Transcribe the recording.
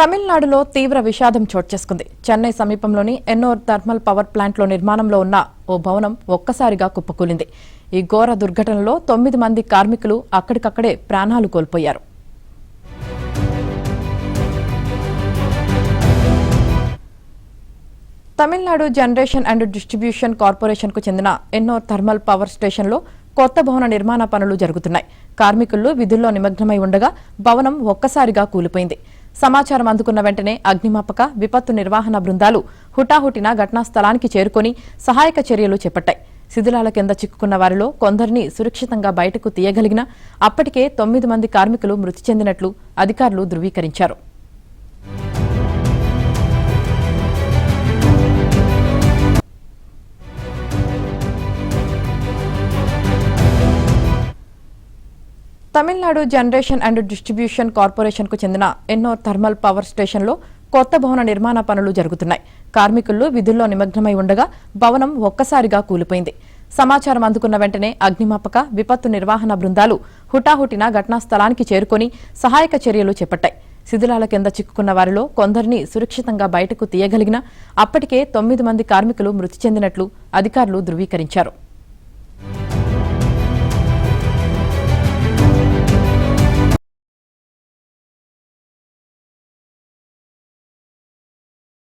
తమిళనాడులో తీవ్ర విషాదం చోటు చేసుకుంది. చెన్నై సమీపంలోని ఎన్నోర్ థర్మల్ పవర్ ప్లాంట్లో నిర్మాణంలో ఉన్న ఓ భవనం ఒక్కసారిగా కుప్పకూలింది. ఈ ఘోర దుర్ఘటనలో 9 మంది కార్మికులు అక్కడికక్కడే ప్రాణాలు కోల్పోయారు. తమిళనాడు జనరేషన్ అండ్ డిస్ట్రిబ్యూషన్ కార్పొరేషన్కు చెందిన ఎన్నోర్ థర్మల్ పవర్ స్టేషన్లో కొత్త భవన నిర్మాణ పనులు జరుగుతున్నాయి. కార్మికులు విధుల్లో నిమగ్నమై ఉండగా భవనం ఒక్కసారిగా కూలిపోయింది. సమాచారం అందుకున్న వెంటనే అగ్నిమాపక విపత్తు నిర్వహణ బృందాలు హుటాహుటిన ఘటనా స్థలానికి చేరుకుని సహాయక చర్యలు చేపట్టాయి. శిథిలాల కింద చిక్కుకున్న వారిలో కొందరిని సురక్షితంగా బయటకు తీయగలిగినా అప్పటికే 9 మంది కార్మికులు మృతి చెందినట్లు అధికారులు ధృవీకరించారు. తమిళనాడు జనరేషన్ అండ్ డిస్ట్రిబ్యూషన్ కార్పొరేషన్కు చెందిన ఎన్నోర్ థర్మల్ పవర్ స్టేషన్లో కొత్త భవన నిర్మాణ పనులు జరుగుతున్నాయి. కార్మికులు విధుల్లో నిమగ్నమై ఉండగా భవనం ఒక్కసారిగా కూలిపోయింది. సమాచారం అందుకున్న వెంటనే అగ్నిమాపక విపత్తు నిర్వహణ బృందాలు హుటాహుటిన ఘటనా స్థలానికి చేరుకుని సహాయక చర్యలు చేపట్టాయి. శిథిలాల కింద చిక్కుకున్న వారిలో కొందరిని సురక్షితంగా బయటకు తీయగలిగినా అప్పటికే 9 మంది కార్మికులు మృతి చెందినట్లు అధికారులు ధృవీకరించారు.